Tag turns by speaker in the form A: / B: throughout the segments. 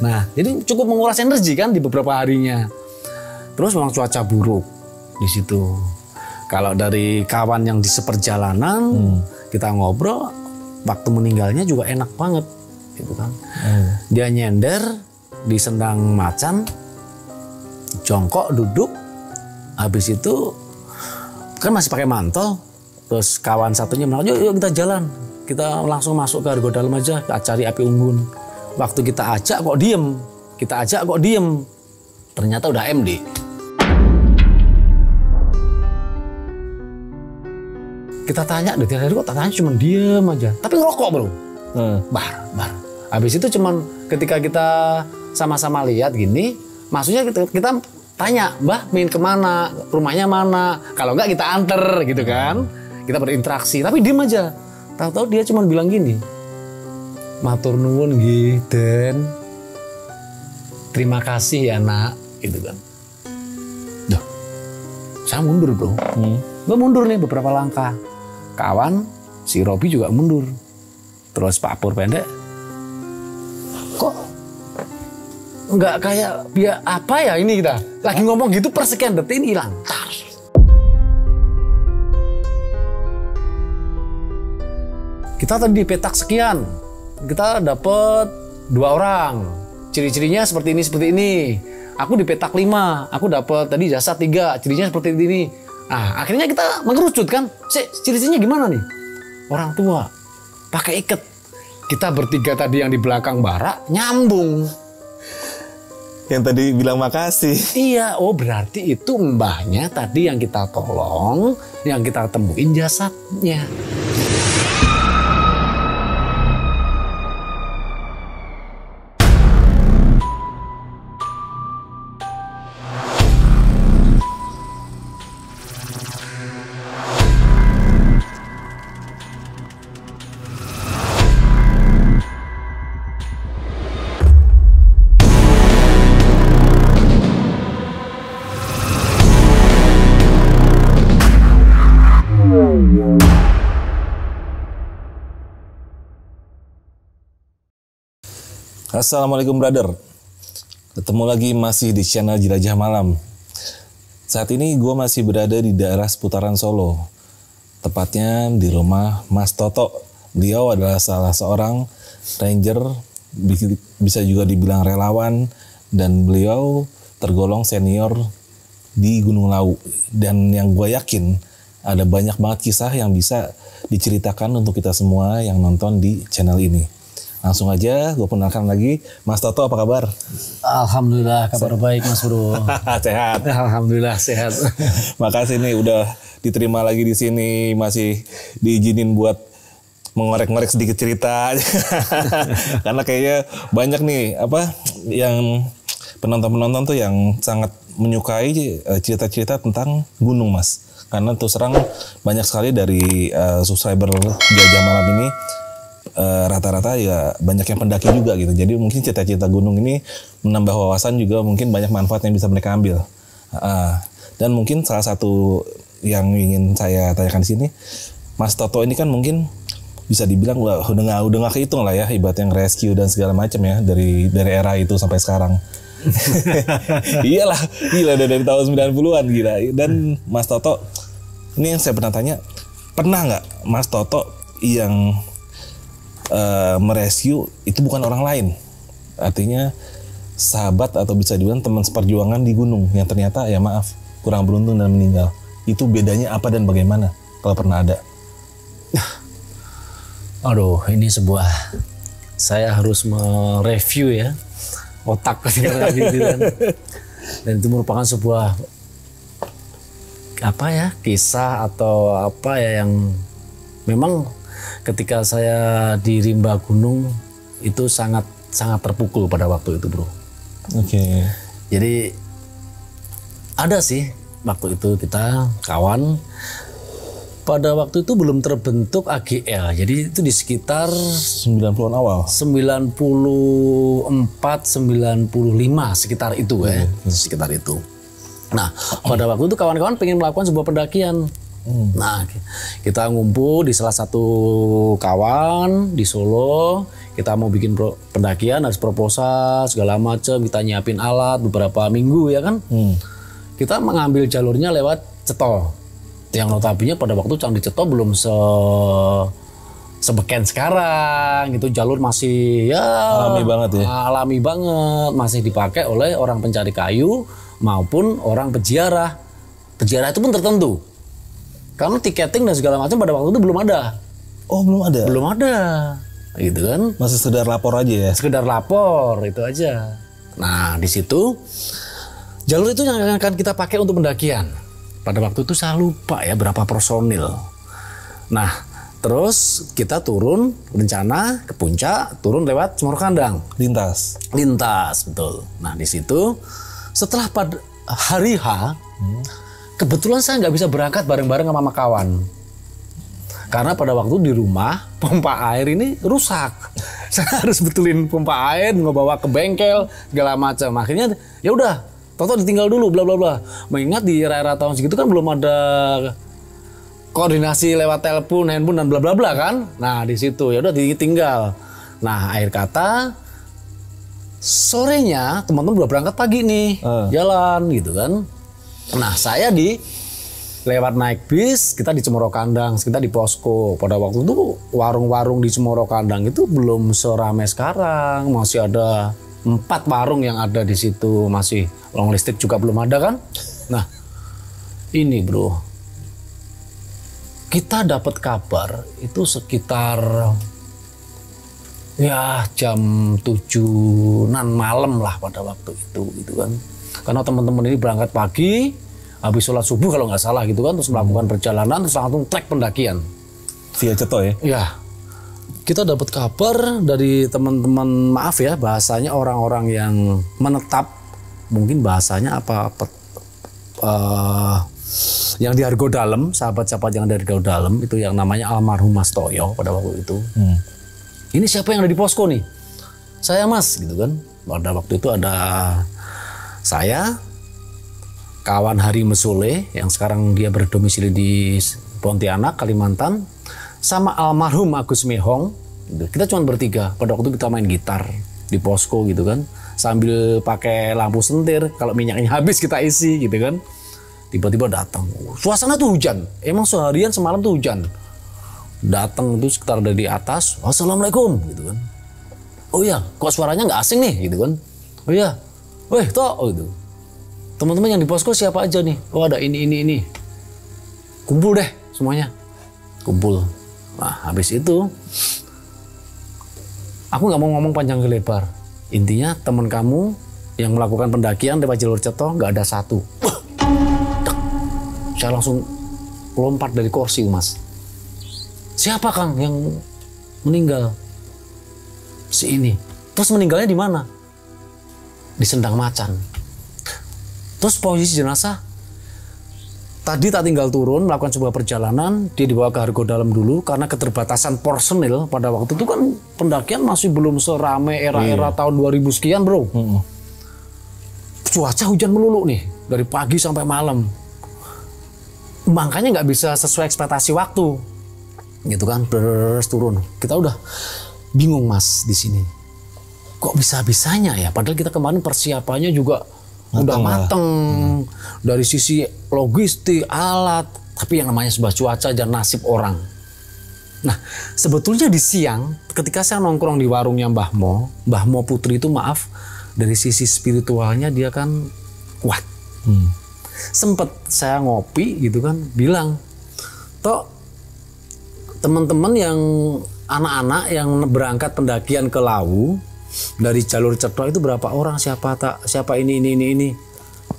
A: Nah, jadi cukup menguras energi kan di beberapa harinya. Terus memang cuaca buruk di situ. Kalau dari kawan yang di seperjalanan kita ngobrol, waktu meninggalnya juga enak banget, gitu kan. Dia nyender di sendang macan, jongkok duduk, habis itu kan masih pakai mantel. Terus kawan satunya bilang, yuk kita jalan, kita langsung masuk ke Argo Dalam aja, kita cari api unggun. Waktu kita ajak kok diem, ternyata udah MD. Kita tanya, detik hari kok tanya cuma diem aja, tapi ngerokok bro. Bar. Habis itu cuman ketika kita sama-sama lihat gini, maksudnya kita tanya, Mbah main kemana, rumahnya mana, kalau enggak kita anter gitu kan. Kita berinteraksi, tapi diem aja. Tahu-tahu dia cuma bilang gini, matur nuwun nggih Den, terima kasih ya nak, gitu kan. Duh, saya mundur bro. Gue mundur nih beberapa langkah. Kawan si Robi juga mundur. Terus Pak Pur pendek, kok nggak kayak biar apa ya ini kita lagi ngomong gitu persekian detik ini hilang. Kita tadi di petak sekian, kita dapat 2 orang. Ciri-cirinya seperti ini. Aku di petak 5, aku dapat tadi jasa 3, cirinya seperti ini. Nah, akhirnya kita mengerucut kan. Ciri-cirinya gimana nih? Orang tua, pakai iket. Kita bertiga tadi yang di belakang Bara nyambung.
B: Yang tadi bilang makasih.
A: Iya, oh berarti itu mbahnya tadi yang kita tolong, yang kita temuin jasadnya.
B: Assalamualaikum brother. Ketemu lagi masih di channel Jelajah Malam. Saat ini gue masih berada di daerah seputaran Solo. Tepatnya di rumah Mas Toto. Beliau adalah salah seorang ranger, bisa juga dibilang relawan, dan beliau tergolong senior di Gunung Lawu. Dan yang gue yakin ada banyak banget kisah yang bisa diceritakan untuk kita semua yang nonton di channel ini. Langsung aja gue kenalkan lagi, Mas Toto, apa kabar?
A: Alhamdulillah kabar baik Mas Bro.
B: Sehat.
A: Alhamdulillah sehat.
B: Makasih nih udah diterima lagi di sini, masih diizinin buat mengorek-ngorek sedikit cerita. Karena kayaknya banyak nih yang penonton-penonton tuh yang sangat menyukai cerita-cerita tentang gunung Mas. Karena terus terang banyak sekali dari subscriber Jelajah Malam ini rata-rata ya banyak yang pendaki juga gitu. Jadi mungkin cerita-cerita gunung ini menambah wawasan, juga mungkin banyak manfaat yang bisa mereka ambil. Dan mungkin salah satu yang ingin saya tanyakan di sini, Mas Toto ini kan mungkin bisa dibilang udah nggak kehitung lah ya, ibarat yang rescue dan segala macam ya dari era itu sampai sekarang. Iyalah, gila dari tahun 90-an gila. Dan Mas Toto, ini yang saya pernah tanya, pernah nggak Mas Toto yang merescue itu bukan orang lain, artinya sahabat atau bisa dibilang teman seperjuangan di gunung yang ternyata ya maaf kurang beruntung dan meninggal? Itu bedanya apa dan bagaimana kalau pernah ada?
A: Aduh, ini sebuah, saya harus mereview ya otak gitu kan. Dan itu merupakan sebuah kisah atau yang memang ketika saya di rimba gunung itu sangat terpukul pada waktu itu bro.
B: Oke.
A: Jadi ada sih waktu itu kita kawan, pada waktu itu belum terbentuk AGL. Jadi itu di sekitar
B: 90-an awal.
A: 94, 95 sekitar itu sekitar itu. Nah pada waktu itu kawan-kawan pengen melakukan sebuah pendakian Nah, kita ngumpul di salah satu kawan di Solo. Kita mau bikin pendakian, harus proposal segala macam. Kita nyiapin alat beberapa minggu ya kan. Kita mengambil jalurnya lewat Ceto. Yang notabene pada waktu Candi Ceto belum sebeken sekarang. Itu jalur masih ya
B: alami banget ya.
A: Alami banget, masih dipakai oleh orang pencari kayu maupun orang peziarah. Peziarah itu pun tertentu. Karena tiketing dan segala macam pada waktu itu belum ada.
B: Oh, belum ada?
A: Belum ada. Gitu kan.
B: Masih sekedar lapor aja ya?
A: Sekedar lapor, itu aja. Nah, di situ jalur itu yang akan kita pakai untuk pendakian. Pada waktu itu saya lupa ya berapa personil. Nah, terus kita turun rencana ke puncak, turun lewat Cemoro Kandang.
B: Lintas,
A: betul. Nah, di situ setelah pada hari H, kebetulan saya nggak bisa berangkat bareng-bareng sama kawan. Karena pada waktu di rumah, pompa air ini rusak. Saya harus betulin pompa air, ngebawa ke bengkel, segala macam. Akhirnya ya udah, Toto ditinggal dulu, bla bla bla. Mengingat di era-era tahun segitu kan belum ada koordinasi lewat telepon, handphone dan bla bla bla kan. Nah, di situ ya udah ditinggal. Nah, akhir kata sorenya teman-teman udah berangkat pagi nih, jalan gitu kan. Nah, saya lewat naik bis, kita di Cemoro Kandang, kita di posko. Pada waktu itu warung-warung di Cemoro Kandang itu belum seramai sekarang. Masih ada 4 warung yang ada di situ, masih long listrik juga belum ada kan. Nah, ini bro, kita dapat kabar itu sekitar ya jam 7-an malam lah pada waktu itu gitu kan. Karena teman-teman ini berangkat pagi, habis sholat subuh kalau nggak salah gitu kan, terus melakukan perjalanan, terus langsung trek pendakian.
B: Via Ceto ya?
A: Ya, kita dapat kabar dari teman-teman, maaf ya bahasanya orang-orang yang menetap, mungkin bahasanya yang di Argo Dalem, sahabat-sahabat yang dari Argo Dalem itu yang namanya almarhum Mas Toyo pada waktu itu. Ini siapa yang ada di posko nih? Saya Mas gitu kan. Pada waktu itu ada saya, kawan Hari Mesule yang sekarang dia berdomisili di Pontianak, Kalimantan, sama almarhum Agus Mehong. Kita cuma bertiga. Pada waktu kita main gitar di posko gitu kan, sambil pakai lampu sentir. Kalau minyaknya habis kita isi gitu kan. Tiba-tiba datang. Suasana tuh hujan. Emang seharian semalam tuh hujan. Datang itu sekitar dari atas. Assalamualaikum gitu kan. Oh iya, kok suaranya nggak asing nih gitu kan. Oh iya. Weh, Tok, gitu. Teman-teman yang di posko siapa aja nih? Oh, ada ini. Kumpul deh semuanya. Kumpul. Nah, habis itu aku nggak mau ngomong panjang lebar. Intinya teman kamu yang melakukan pendakian lewat jalur Ceto nggak ada satu. Saya langsung lompat dari kursi, Mas. Siapa Kang yang meninggal? Si ini. Terus meninggalnya di mana? Di Sendang Macan. Terus posisi jenazah tadi tak tinggal turun melakukan sebuah perjalanan, dia dibawa ke Argo Dalem dulu karena keterbatasan personil pada waktu itu kan pendakian masih belum serame era-era tahun 2000 sekian bro. Cuaca hujan melulu nih dari pagi sampai malam, makanya nggak bisa sesuai ekspektasi waktu gitu kan. Terus turun, kita udah bingung Mas di sini. Kok bisa-bisanya ya? Padahal kita kemarin persiapannya juga udah mateng dari sisi logistik, alat, tapi yang namanya sebuah cuaca dan nasib orang. Nah, sebetulnya di siang ketika saya nongkrong di warungnya Mbah Mo Putri itu maaf, dari sisi spiritualnya dia kan kuat. Sempet saya ngopi gitu kan, bilang, Tok, teman-teman yang anak-anak yang berangkat pendakian ke Lawu dari jalur Ceto itu berapa orang, siapa ini.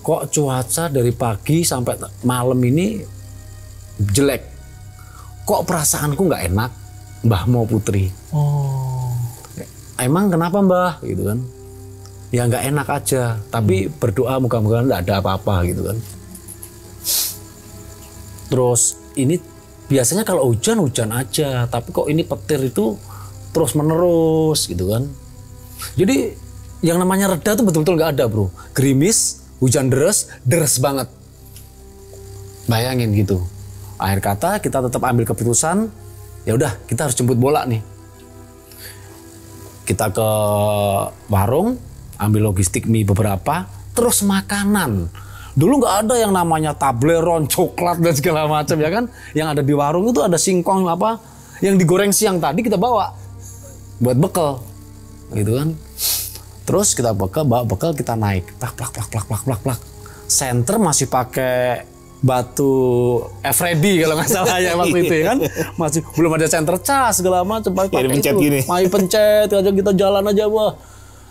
A: Kok cuaca dari pagi sampai malam ini jelek. Kok perasaanku nggak enak, Mbah Mo Putri. Emang kenapa Mbah gitu kan? Ya nggak enak aja, tapi berdoa moga-moga nggak ada apa-apa gitu kan. Terus ini biasanya kalau hujan aja, tapi kok ini petir itu terus menerus gitu kan. Jadi yang namanya reda tuh betul-betul nggak ada bro. Gerimis, hujan deres banget. Bayangin gitu. Akhir kata kita tetap ambil keputusan, ya udah kita harus jemput bola nih. Kita ke warung, ambil logistik mie beberapa, terus makanan. Dulu nggak ada yang namanya Toblerone, coklat dan segala macam ya kan. Yang ada di warung itu ada singkong apa yang digoreng siang tadi kita bawa buat bekal, gitu kan. Terus kita bawa bekal kita naik, plak. Senter masih pakai batu F-ready kalau nggak salah ya waktu itu ya kan. Masih belum ada center cas segala macam, pakai
B: pencet
A: itu.
B: Gini.
A: Main pencet aja, kita jalan aja wah.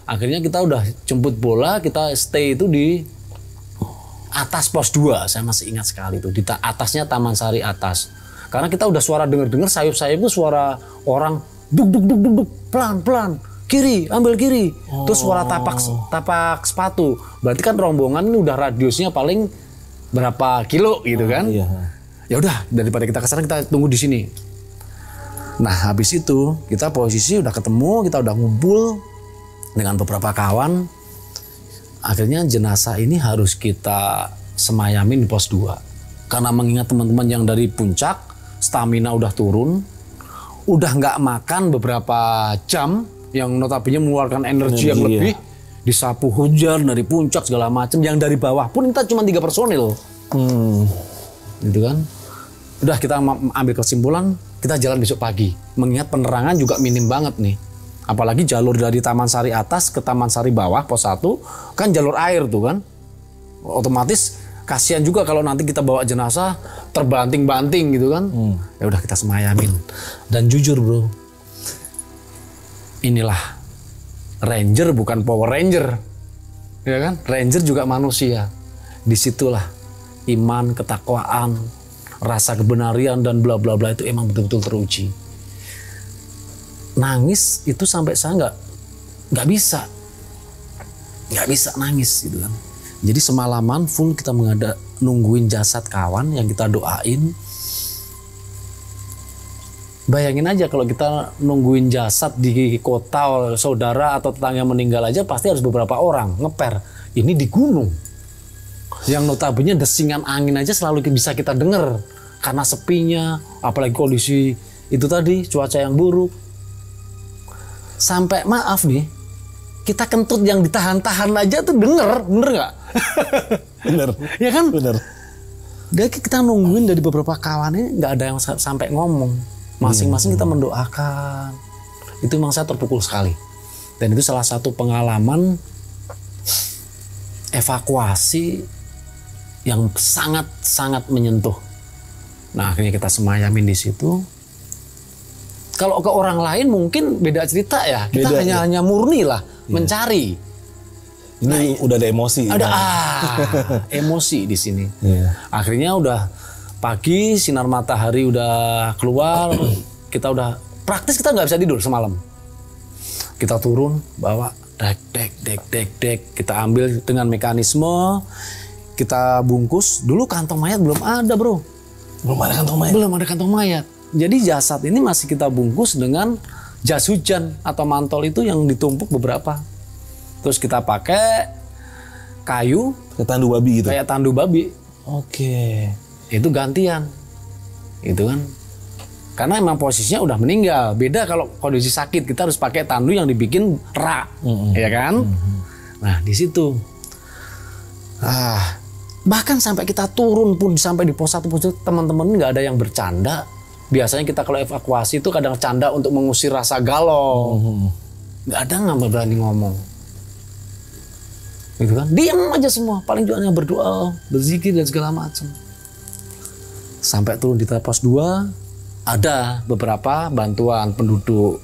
A: Akhirnya kita udah jemput bola, kita stay itu di atas pos 2, saya masih ingat sekali itu. Di atasnya Taman Sari atas. Karena kita udah suara dengar sayup-sayup itu suara orang duk pelan-pelan. Kiri, ambil kiri. Terus suara tapak sepatu. Berarti kan rombongan ini udah radiusnya paling berapa kilo gitu kan?
B: Iya.
A: Ya udah, daripada kita kesana kita tunggu di sini. Nah, habis itu kita posisi udah ketemu, kita udah ngumpul dengan beberapa kawan. Akhirnya jenazah ini harus kita semayamin di pos 2. Karena mengingat teman-teman yang dari puncak, stamina udah turun, udah nggak makan beberapa jam, yang notabene mengeluarkan energi yang lebih, disapu hujan dari puncak segala macam, yang dari bawah pun kita cuma 3 personil. Gitu kan. Udah kita ambil kesimpulan, kita jalan besok pagi. Mengingat penerangan juga minim banget nih. Apalagi jalur dari Taman Sari atas ke Taman Sari bawah pos 1 kan jalur air tuh kan. Otomatis kasihan juga kalau nanti kita bawa jenazah terbanting-banting gitu kan. Ya udah kita semayamin. Dan jujur bro, inilah Ranger bukan Power Ranger, ya kan? Ranger juga manusia. Disitulah iman, ketakwaan, rasa kebenaran dan bla bla bla itu emang betul-betul teruji. Nangis itu sampai saya nggak bisa nangis gitu kan. Jadi semalaman full kita nungguin jasad kawan yang kita doain. Bayangin aja kalau kita nungguin jasad di kota, saudara atau tetangga meninggal aja pasti harus beberapa orang ngeper. Ini di gunung. Yang notabene desingan angin aja selalu bisa kita dengar. Karena sepinya, apalagi kondisi itu tadi, cuaca yang buruk. Sampai maaf nih, kita kentut yang ditahan-tahan aja tuh bener nggak?
B: Bener.
A: Ya kan?
B: Bener.
A: Jadi kita nungguin dari beberapa kawannya nggak ada yang sampai ngomong. Masing-masing kita mendoakan. Itu memang saya terpukul sekali. Dan itu salah satu pengalaman evakuasi yang sangat-sangat menyentuh. Nah, akhirnya kita semayamin di situ. Kalau ke orang lain mungkin beda cerita ya. Kita hanya murni lah mencari.
B: Ini udah ada emosi.
A: Ada emosi di sini. Akhirnya udah pagi, sinar matahari udah keluar, kita udah praktis kita nggak bisa tidur semalam. Kita turun, bawa dek, kita ambil dengan mekanisme, kita bungkus. Dulu kantong mayat belum ada bro. Belum ada kantong mayat. Jadi jasad ini masih kita bungkus dengan jas hujan atau mantol itu yang ditumpuk beberapa. Terus kita pakai kayu.
B: Kayak tandu babi gitu?
A: Kayak tandu babi.
B: Oke.
A: Itu gantian, itu kan, karena emang posisinya udah meninggal. Beda kalau kondisi sakit kita harus pakai tandu yang dibikin rak, ya kan? Nah di situ, bahkan sampai kita turun pun sampai di pos 1 teman-teman nggak ada yang bercanda. Biasanya kita kalau evakuasi itu kadang canda untuk mengusir rasa galau, nggak ada nggak berani ngomong, gitu kan? Diam aja semua, paling juga yang berdoa, berzikir dan segala macam. Sampai turun di pos 2, ada beberapa bantuan penduduk.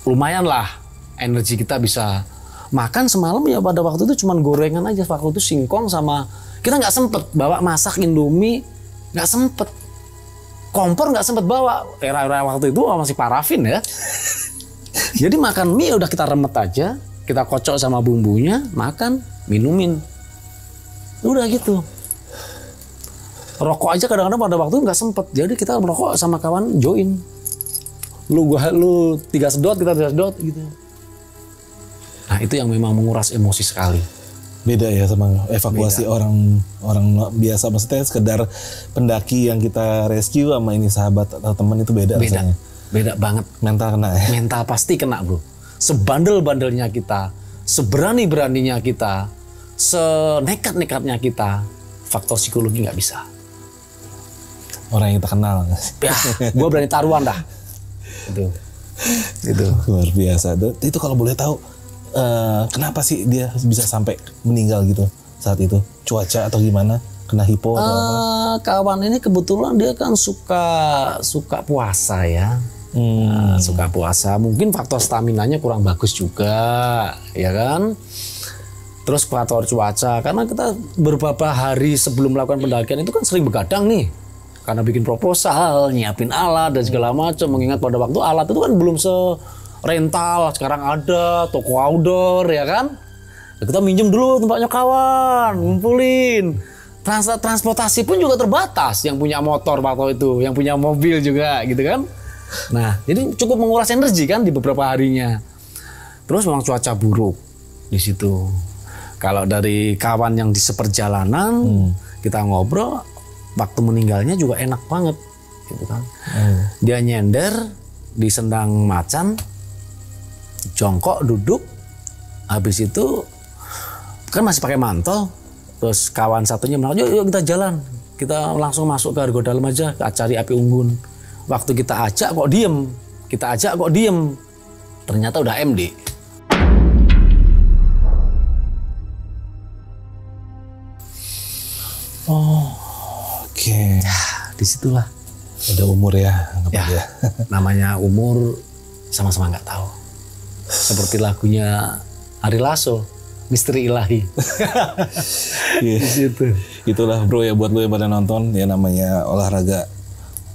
A: Lumayan lah, energi kita bisa makan semalam ya pada waktu itu cuman gorengan aja. Waktu itu singkong sama, kita nggak sempet bawa masak Indomie, nggak sempet. Kompor nggak sempet bawa, era-era waktu itu masih parafin ya. Jadi makan mie udah kita remet aja, kita kocok sama bumbunya, makan, minumin. Udah gitu. Rokok aja kadang-kadang pada waktu nggak sempet, jadi kita merokok sama kawan join. Lu 3 sedot, kita 3 sedot gitu. Nah itu yang memang menguras emosi sekali.
B: Beda ya sama evakuasi orang biasa, maksudnya sekedar pendaki yang kita rescue sama ini sahabat atau teman itu beda rasanya.
A: Beda banget.
B: Mental kena ya?
A: Mental pasti kena bro. Sebandel-bandelnya kita, seberani-beraninya kita, senekat-nekatnya kita, faktor psikologi nggak bisa.
B: Orang yang kita kenal.
A: Ya, gue berani taruhan dah. Itu.
B: Luar biasa. Itu kalau boleh tahu, kenapa sih dia bisa sampai meninggal gitu saat itu? Cuaca atau gimana? Kena hipo atau apa?
A: Kawan ini kebetulan dia kan suka puasa ya. Suka puasa. Mungkin faktor staminanya kurang bagus juga, ya kan? Terus faktor cuaca, karena kita beberapa hari sebelum melakukan pendakian itu kan sering begadang nih. Karena bikin proposal, nyiapin alat dan segala macam. Mengingat pada waktu alat itu kan belum rental, sekarang ada toko outdoor ya kan. Ya kita minjem dulu tempatnya kawan, ngumpulin. Transportasi pun juga terbatas, yang punya motor waktu itu, yang punya mobil juga gitu kan. Nah, jadi cukup menguras energi kan di beberapa harinya. Terus memang cuaca buruk di situ. Kalau dari kawan yang di seperjalanan kita ngobrol, waktu meninggalnya juga enak banget gitu kan. Dia nyender di sendang macan, jongkok duduk, habis itu kan masih pakai mantel, terus kawan satunya bilang, yuk kita jalan, kita langsung masuk ke Argo Dalam aja, cari api unggun. Waktu kita ajak kok diem, ternyata udah MD.
B: Oh, oke.
A: Ya, disitulah.
B: Udah umur ya.
A: Ya, namanya umur sama-sama nggak tahu. Seperti lagunya Ari Lasso, Misteri Ilahi.
B: Di
A: situ.
B: Itulah bro ya, buat lo yang pada nonton, ya namanya olahraga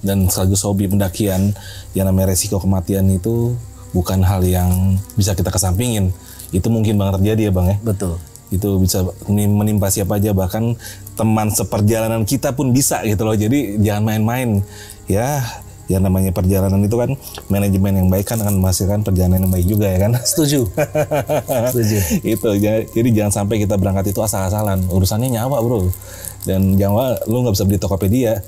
B: dan sekaligus hobi pendakian, yang namanya resiko kematian itu bukan hal yang bisa kita kesampingin. Itu mungkin banget terjadi ya bang ya.
A: Betul.
B: Itu bisa menimpa siapa aja, bahkan teman seperjalanan kita pun bisa gitu loh. Jadi jangan main-main ya. Yang namanya perjalanan itu kan, manajemen yang baik kan akan menghasilkan perjalanan yang baik juga ya kan.
A: Setuju.
B: Itu jadi jangan sampai kita berangkat itu asal-asalan. Urusannya nyawa bro. Dan jangan lu nggak bisa beli Tokopedia.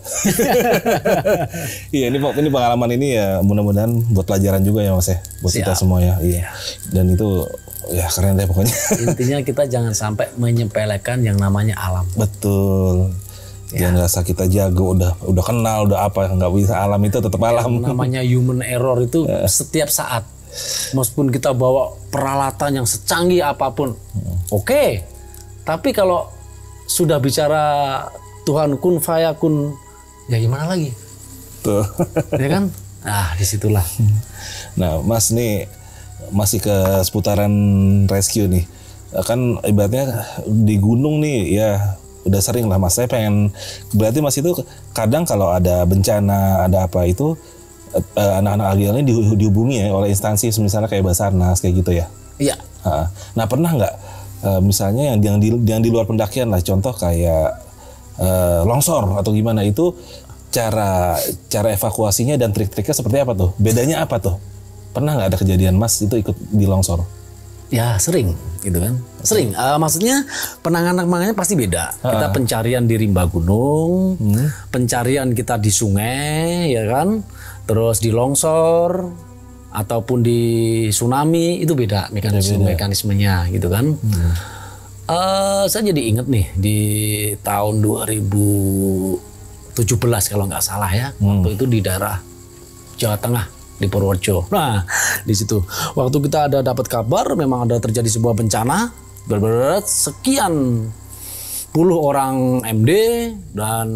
B: Iya, ini pengalaman ini ya, mudah-mudahan buat pelajaran juga ya mas ya, buat kita semua ya. Iya. Dan itu ya keren deh pokoknya. Intinya
A: kita jangan sampai menyepelekan yang namanya alam.
B: Betul. Ya. Jangan rasa kita jago, udah kenal, udah apa, nggak bisa, alam itu tetap alam.
A: Namanya human error itu setiap saat. Meskipun kita bawa peralatan yang secanggih apapun, oke. Tapi kalau sudah bicara Tuhan kun fayakun, ya gimana lagi?
B: Tuh.
A: Ya kan? Nah, disitulah.
B: Nah, Mas nih masih ke seputaran rescue nih. Kan ibaratnya di gunung nih ya udah sering lah Mas. Saya pengen, berarti Mas itu kadang kalau ada bencana, ada apa itu anak-anak agilnya dihubungi ya oleh instansi misalnya kayak Basarnas kayak gitu ya?
A: Iya.
B: Nah, pernah nggak misalnya yang di luar pendakian lah, contoh kayak longsor atau gimana, itu cara evakuasinya dan trik-triknya seperti apa tuh? Bedanya apa tuh? Pernah nggak ada kejadian Mas itu ikut di longsor?
A: Ya sering gitu kan. Sering. Maksudnya penanganannya pasti beda. Kita pencarian di rimba gunung, pencarian kita di sungai ya kan, terus di longsor ataupun di tsunami itu beda mekanismenya gitu kan. Saya jadi inget nih di tahun 2017 kalau nggak salah ya, waktu itu di daerah Jawa Tengah di Purworejo. Nah, di situ waktu kita ada dapat kabar memang ada terjadi sebuah bencana, berat sekian puluh orang MD dan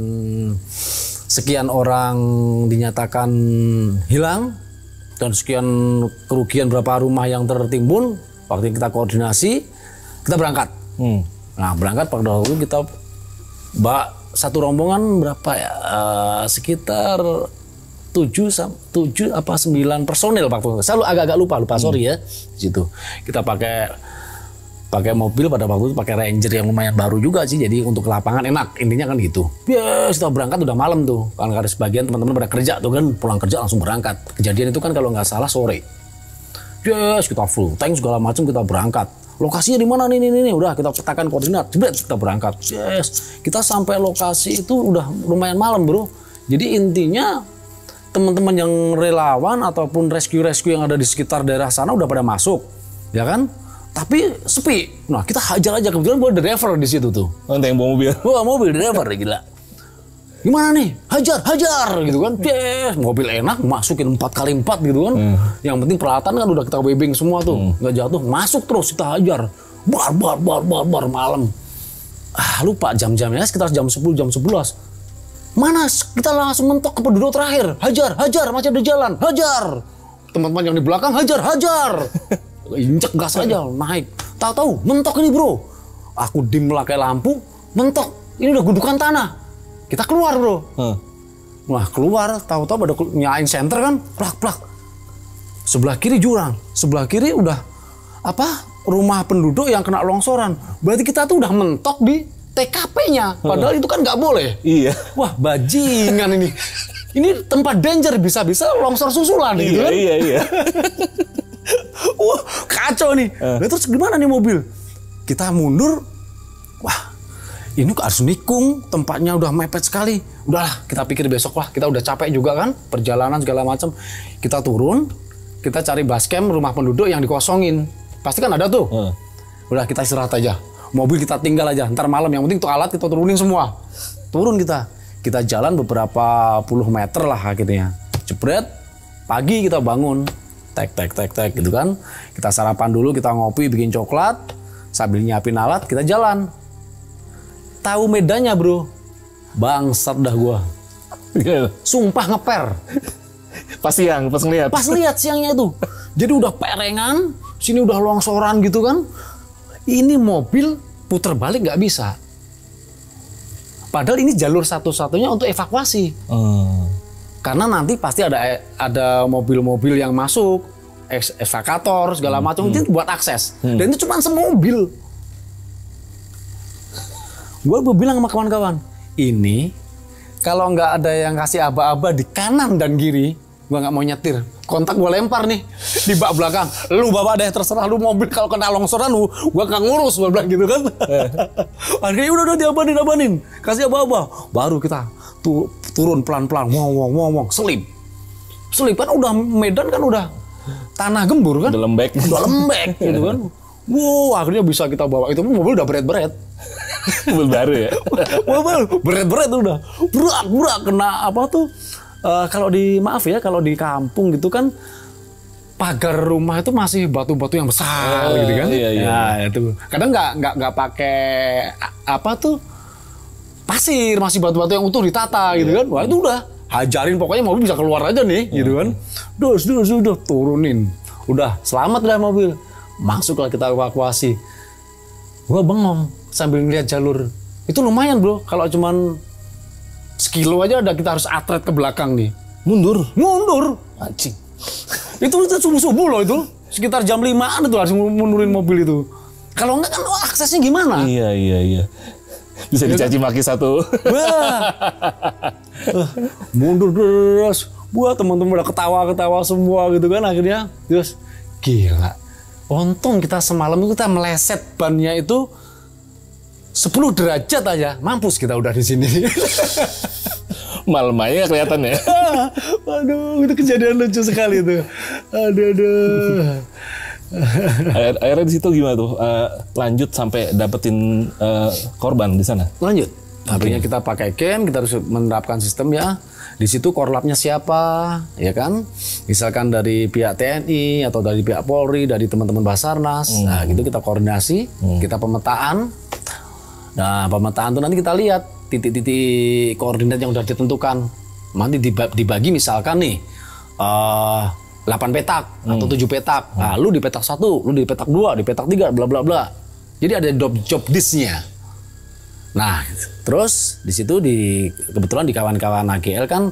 A: sekian orang dinyatakan hilang dan sekian kerugian berapa rumah yang tertimbun. Waktu kita koordinasi, kita berangkat. Nah, berangkat pada waktu kita satu rombongan berapa ya? Sekitar 7 apa 9 personil waktu itu. Saya agak lupa sorry ya. Di situ. Kita pakai mobil pada waktu itu, pakai Ranger yang lumayan baru juga sih. Jadi untuk ke lapangan enak. Intinya kan gitu. Ya, setelah berangkat udah malam tuh. Kalau ada sebagian teman-teman pada kerja tuh kan, pulang kerja langsung berangkat. Kejadian itu kan kalau nggak salah sore. yes, kita full tank segala macam, kita berangkat. Lokasinya di mana nih, udah kita petakan koordinat, jebret kita berangkat. Yes, kita sampai lokasi itu udah lumayan malam bro. Jadi intinya teman-teman yang relawan ataupun rescue yang ada di sekitar daerah sana udah pada masuk, ya kan? Tapi sepi. Nah kita hajar aja, kebetulan gue driver di situ tuh.
B: Oh, yang bawa mobil?
A: Wah mobil driver gila. Gimana nih? Hajar gitu kan. Yes, mobil enak, masukin 4x4 gitu kan. Yang penting peralatan kan udah kita webbing semua tuh. Nggak jatuh, masuk terus kita hajar. Bar malam. Lupa jam-jamnya sekitar jam 10, jam 11. Mana kita langsung mentok ke penduduk terakhir. Hajar, masih ada jalan. Hajar. Teman-teman yang di belakang hajar. Injek gas aja, naik. Tahu-tahu mentok ini bro. Aku dim pakai lampu, mentok. Ini udah gundukan tanah. Kita keluar bro. Wah keluar, tahu-tahu pada nyalain senter kan, plak. Sebelah kiri jurang, sebelah kiri udah rumah penduduk yang kena longsoran. Berarti kita tuh udah mentok di TKP-nya. Padahal itu kan nggak boleh.
B: Iya.
A: Wah bajingan ini. Ini tempat danger, bisa-bisa longsor susulan gitu kan.
B: Iya.
A: Wah kacau nih. Nah, terus gimana nih mobil? Kita mundur. Wah. Ini harus nikung, tempatnya udah mepet sekali. Udahlah, kita pikir besok lah. Kita udah capek juga kan, perjalanan segala macam. Kita turun, kita cari base camp rumah penduduk yang dikosongin. Pasti kan ada tuh. Udah kita istirahat aja. Mobil kita tinggal aja. Ntar malam yang penting tuh alat kita turunin semua. Turun kita. Kita jalan beberapa puluh meter lah akhirnya. Jebret, pagi kita bangun. Tek gitu kan. Kita sarapan dulu, kita ngopi, bikin coklat. Sambil nyiapin alat, kita jalan. Tahu medannya bro, bangsat dah gua. Sumpah ngeper.
B: Pas ngeliat.
A: Pas lihat siangnya itu. Jadi udah perengan, sini udah longsoran gitu kan. Ini mobil puter balik nggak bisa. Padahal ini jalur satu-satunya untuk evakuasi. Karena nanti pasti ada mobil-mobil yang masuk, eskavator segala macam itu buat akses. Dan itu cuma semobil. Gue bilang sama kawan-kawan, ini kalau nggak ada yang kasih aba-aba di kanan dan kiri, gue nggak mau nyetir. Kontak gue lempar nih di bak belakang. Lu bawa deh, terserah lu mobil kalau kena longsoran lu, gue nggak ngurus, gue bilang gitu kan. Akhirnya udah diabanin, kasih aba-aba. Baru kita turun pelan-pelan, wong, selip kan udah Medan kan udah tanah gembur kan.
B: Udah lembek
A: gitu kan. Wow, akhirnya bisa kita bawa. Itu mobil udah beret.
B: Mobil baru ya?
A: Mobil beret udah. Berat kena apa tuh? Kalau di kampung gitu kan pagar rumah itu masih batu-batu yang besar gitu kan.
B: Iya.
A: Nah, itu. Kadang nggak pakai apa tuh? Pasir, masih batu-batu yang utuh ditata gitu kan. Wah, itu udah hajarin pokoknya mobil bisa keluar aja nih gitu kan. Udah turunin. Udah selamat dah mobil. Masuklah kita evakuasi. Gua bengong sambil ngeliat jalur. Itu lumayan bro, kalau cuman sekilo aja udah kita harus atret ke belakang nih. Mundur. Anjing. Itu subuh-subuh loh itu. Sekitar jam 5-an itu harus mundurin mobil itu. Kalau enggak kan aksesnya gimana?
B: Iya. Bisa dicaci maki satu.
A: Mundur terus. Buat teman-teman udah ketawa semua gitu kan akhirnya. Terus gila. Untung kita semalam itu kita meleset bannya itu 10 derajat aja. Mampus kita udah di sini.
B: Malam aja kelihatan ya.
A: Aduh, itu kejadian lucu sekali itu. Aduh.
B: Akhirnya di situ gimana tuh? Lanjut sampai dapetin korban di sana?
A: Lanjut. Akhirnya kita pakai camp, kita harus menerapkan sistem ya. Di situ korlapnya siapa, ya kan? Misalkan dari pihak TNI atau dari pihak Polri, dari teman-teman Basarnas. Nah, gitu kita koordinasi, kita pemetaan. Nah, pemetaan itu nanti kita lihat titik-titik koordinat yang sudah ditentukan. Nanti dibagi misalkan nih 8 petak atau 7 petak. Nah, lu di petak 1, lu di petak 2, di petak 3, bla bla bla. Jadi ada job disk-nya. Nah, terus di situ kebetulan di kawan-kawan AGL kan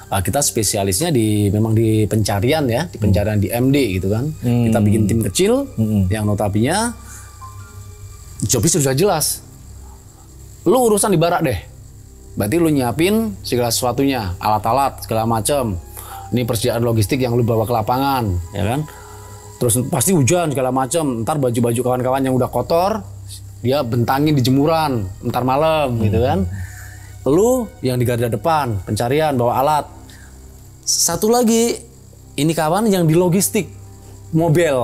A: kita spesialisnya memang di pencarian ya, di pencarian di MD gitu kan. Kita bikin tim kecil yang notabene jobnya sudah jelas. Lu urusan di barak deh. Berarti lu nyiapin segala sesuatunya, alat-alat segala macam. Ini persediaan logistik yang lu bawa ke lapangan, ya kan? Terus pasti hujan segala macam. Ntar baju-baju kawan-kawan yang udah kotor, dia bentangin di jemuran, ntar malam gitu kan. Lu yang di garda depan, pencarian, bawa alat. Satu lagi, ini kawan yang di logistik, mobil.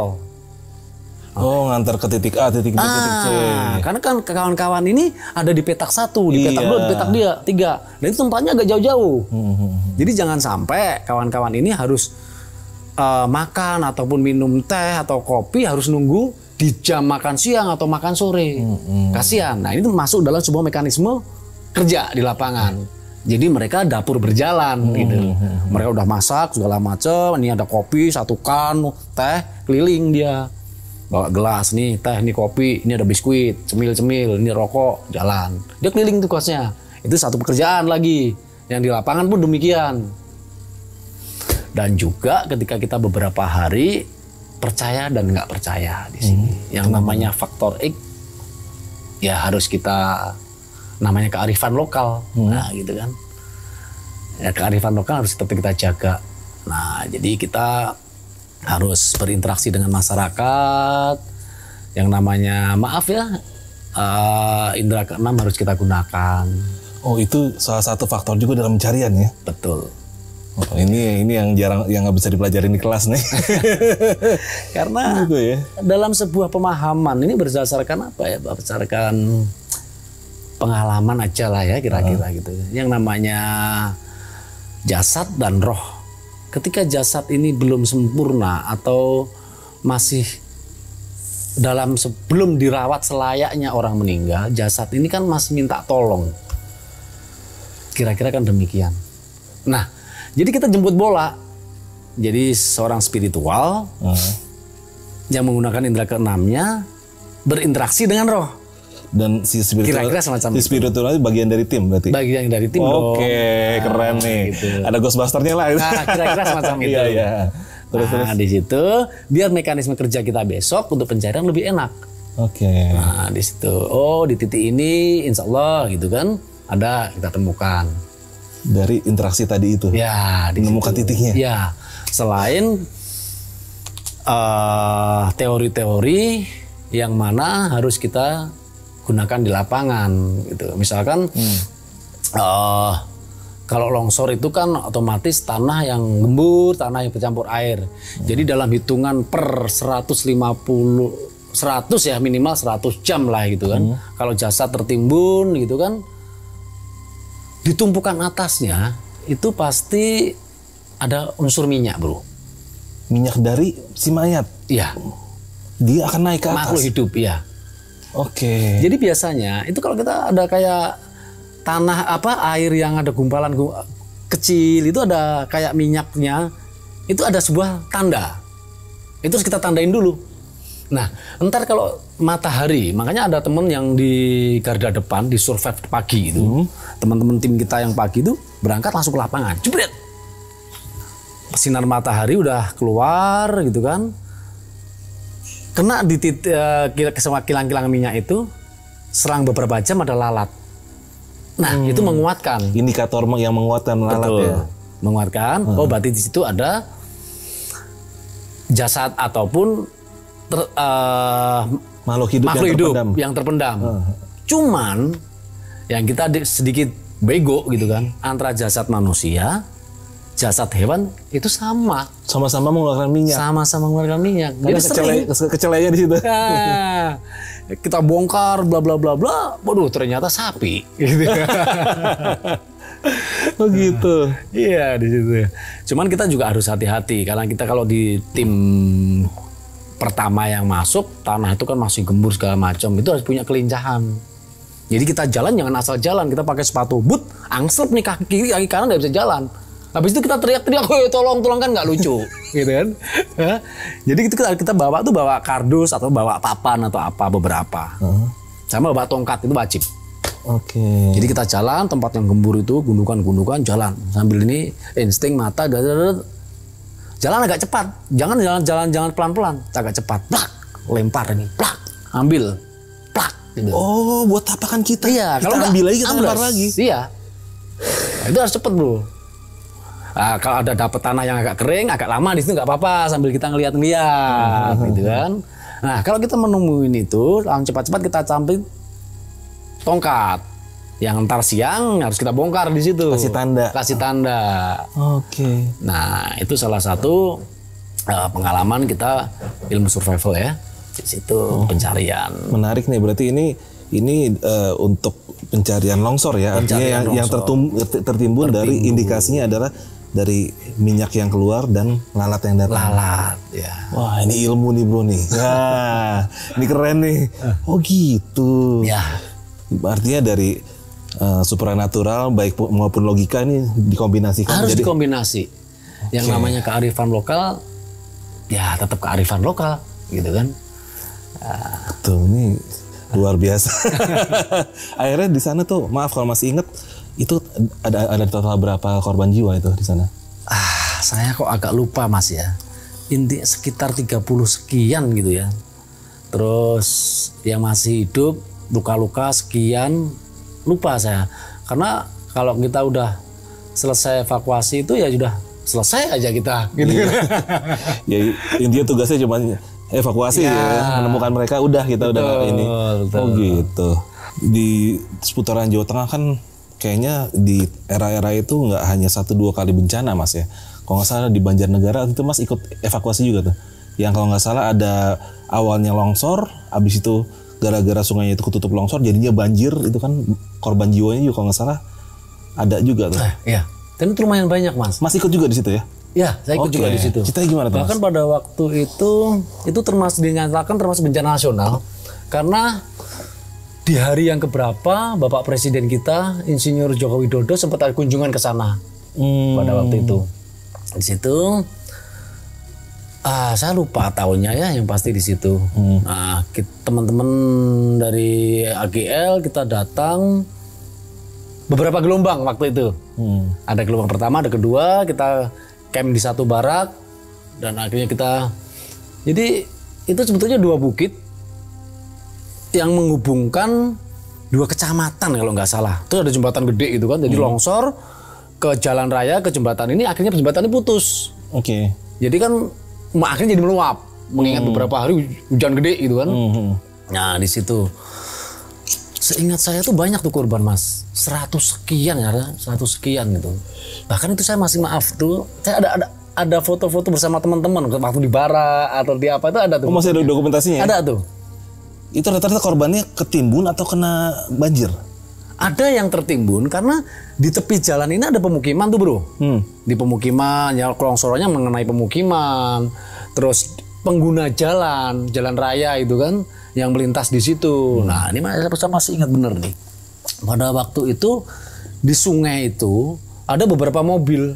B: Oh, ngantar ke titik A, titik B, titik C.
A: Karena kan kawan-kawan ini ada di petak 1, di petak 2, di petak 3. Dan itu tempatnya agak jauh-jauh. Jadi jangan sampai kawan-kawan ini harus makan ataupun minum teh atau kopi harus nunggu di jam makan siang atau makan sore. Kasihan. Nah, ini masuk dalam sebuah mekanisme kerja di lapangan. Jadi mereka dapur berjalan gitu. Mereka udah masak segala macam, ini ada kopi, 1 kan, teh, keliling dia. Bawa gelas nih, teh, nih kopi, ini ada biskuit, cemil-cemil, ini rokok, jalan. Dia keliling tugasnya. Itu satu pekerjaan lagi. Yang di lapangan pun demikian. Dan juga ketika kita beberapa hari percaya dan nggak percaya di sini. Yang namanya faktor X, ya harus kita namanya kearifan lokal. Nah gitu kan. Ya, kearifan lokal harus tetap kita jaga. Nah jadi kita harus berinteraksi dengan masyarakat. Yang namanya maaf ya, indera keenam harus kita gunakan.
B: Oh itu salah satu faktor juga dalam pencarian ya?
A: Betul.
B: Oh, ini yang jarang, yang nggak bisa dipelajari di kelas nih.
A: Karena
B: gitu ya?
A: Dalam sebuah pemahaman ini berdasarkan apa ya? Berdasarkan pengalaman aja lah ya kira-kira gitu. Yang namanya jasad dan roh. Ketika jasad ini belum sempurna atau masih dalam sebelum dirawat selayaknya orang meninggal, jasad ini kan masih minta tolong. Kira-kira kan demikian. Nah, jadi kita jemput bola. Jadi seorang spiritual yang menggunakan indera keenamnya berinteraksi dengan roh.
B: Dan si spiritual,
A: kira-kira semacam
B: si spiritual itu bagian dari tim berarti?
A: Bagian dari tim dong.
B: Oke, keren nih. Gitu. Ada Ghostbuster-nya lah.
A: Nah, kira-kira semacam itu.
B: Iya. Terus.
A: Di situ biar mekanisme kerja kita besok untuk pencarian lebih enak.
B: Oke.
A: Nah, di situ. Oh, di titik ini insya Allah gitu kan ada kita temukan.
B: Dari interaksi tadi itu?
A: Ya,
B: menemukan titiknya?
A: Ya, selain teori-teori yang mana harus kita gunakan di lapangan gitu. Misalkan kalau longsor itu kan otomatis tanah yang gembur, tanah yang bercampur air. Jadi dalam hitungan per 100 ya minimal 100 jam lah gitu kan. Kalau jasad tertimbun gitu kan, di tumpukan atasnya itu pasti ada unsur minyak, bro.
B: Minyak dari si mayat?
A: Iya.
B: Dia akan naik ke atas?
A: Makhluk hidup, iya.
B: Oke.
A: Jadi biasanya itu kalau kita ada kayak tanah air yang ada gumpalan kecil itu ada kayak minyaknya, itu ada sebuah tanda. Itu harus kita tandain dulu. Nah, entar kalau matahari, makanya ada temen yang di garda depan di survive pagi itu, teman-teman tim kita yang pagi itu berangkat langsung ke lapangan, jebret. Sinar matahari udah keluar gitu kan, kena di kilang-kilang minyak itu, selang beberapa jam ada lalat. Nah, itu menguatkan.
B: Indikator yang menguatkan lalat. Betul. Ya.
A: Menguatkan. Oh, berarti di situ ada jasad ataupun
B: makhluk hidup
A: yang terpendam. Cuman yang kita sedikit bego gitu kan, antara jasad manusia, jasad hewan itu sama-sama
B: mengeluarkan minyak.
A: Sama-sama mengeluarkan minyak. Jadi
B: kecelainya di situ.
A: Nah, kita bongkar bla bla bla bla, waduh ternyata sapi. Gitu.
B: Oh gitu.
A: Iya di situ. Cuman kita juga harus hati-hati karena kita kalau di tim pertama yang masuk, tanah itu kan masih gembur segala macam, itu harus punya kelincahan. Jadi kita jalan jangan asal jalan, kita pakai sepatu boot, angslep nih kaki kiri, kaki kanan nggak bisa jalan. Habis itu kita teriak-teriak, tolong kan nggak lucu, gitu kan? Jadi kita bawa kardus atau bawa papan atau apa beberapa, sama bawa tongkat itu wajib.
B: Oke.
A: Jadi kita jalan tempat yang gembur itu, gundukan jalan sambil ini insting mata, jalan agak cepat, jangan pelan-pelan, agak cepat, plak, lempar ini, plak, ambil, plak. Gitu.
B: Oh, buat tapakan kita.
A: Iya,
B: kita ambil lagi, kita lempar lagi.
A: Iya, nah, itu harus cepet bro. Kalau ada dapat tanah yang agak kering, agak lama di situ nggak apa-apa sambil kita ngeliat-ngeliat, gitu kan. Nah kalau kita menemuin itu, langsung cepat-cepat kita camping tongkat. Yang ntar siang harus kita bongkar di situ.
B: Kasih tanda.
A: Kasih tanda.
B: Oke.
A: Nah itu salah satu pengalaman kita ilmu survival ya. Di situ pencarian.
B: Menarik nih, berarti ini untuk pencarian longsor ya. Artinya yang tertimbun dari indikasinya adalah dari minyak yang keluar dan lalat yang datang.
A: Lalat ya.
B: Wah ini ilmu nih bro nih. Wah ini keren nih. Oh gitu.
A: Ya.
B: Artinya dari supranatural baik maupun logika ini dikombinasikan.
A: Harus dikombinasi. Yang namanya kearifan lokal, ya tetap kearifan lokal, gitu kan.
B: Tuh ini luar biasa. Akhirnya di sana tuh, maaf kalau masih inget, itu ada total berapa korban jiwa itu di sana?
A: Saya kok agak lupa Mas ya. Inti sekitar 30 sekian gitu ya. Terus yang masih hidup luka-luka sekian, lupa saya. Karena kalau kita udah selesai evakuasi itu ya sudah selesai aja kita gitu.
B: Ya intinya tugasnya cuma evakuasi ya, menemukan mereka udah kita udah ini. Betul. Oh gitu. Di seputaran Jawa Tengah kan kayaknya di era-era itu nggak hanya 1-2 kali bencana Mas ya. Kalau nggak salah di Banjarnegara itu Mas ikut evakuasi juga tuh. Yang kalau nggak salah ada awalnya longsor, habis itu gara-gara sungainya itu ketutup longsor jadinya banjir, itu kan korban jiwanya juga kalau nggak salah ada juga tuh.
A: Iya. Dan itu lumayan banyak Mas.
B: Mas ikut juga di situ ya?
A: Ya, saya ikut juga di situ.
B: Ceritanya gimana tuh Mas?
A: Bahkan pada waktu itu termasuk dinyatakan termasuk bencana nasional karena di hari yang keberapa Bapak Presiden kita Insinyur Joko Widodo sempat ada kunjungan ke sana pada waktu itu. Di situ saya lupa tahunnya ya, yang pasti di situ. Nah, teman-teman dari AGL kita datang beberapa gelombang waktu itu. Ada gelombang pertama, ada kedua, kita camp di satu barak dan akhirnya kita. Jadi itu sebetulnya 2 bukit yang menghubungkan 2 kecamatan kalau nggak salah. Terus ada jembatan gede gitu kan, jadi longsor ke jalan raya, ke jembatan ini, akhirnya jembatan ini putus.
B: Oke.
A: Jadi kan akhirnya jadi meluap, mengingat beberapa hari hujan gede gitu kan. Nah di situ, seingat saya tuh banyak tuh korban Mas, 100 sekian ya, 100 sekian gitu. Bahkan itu saya masih maaf tuh, saya ada foto-foto bersama teman-teman waktu di bara atau di apa itu ada tuh.
B: Oh masih ada dokumentasinya?
A: Ada tuh.
B: Itu rata-rata korbannya ketimbun atau kena banjir?
A: Ada yang tertimbun karena di tepi jalan ini ada pemukiman tuh bro. Di pemukiman, ya longsorannya mengenai pemukiman. Terus pengguna jalan raya itu kan yang melintas di situ. Nah ini saya masih ingat bener nih. Pada waktu itu di sungai itu ada beberapa mobil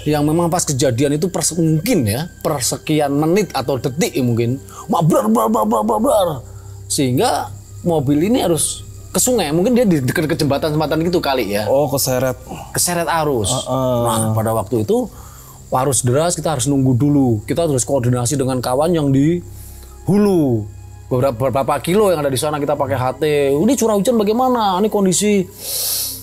A: yang memang pas kejadian itu mungkin ya persekian menit atau detik mungkin mabrar sehingga mobil ini harus ke sungai, mungkin dia di dekat jembatan gitu kali ya. Oh, keseret arus. Nah, pada waktu itu arus deras, kita harus nunggu dulu. Kita harus koordinasi dengan kawan yang di hulu. Beberapa kilo yang ada di sana kita pakai HT. Ini curah hujan bagaimana? Ini kondisi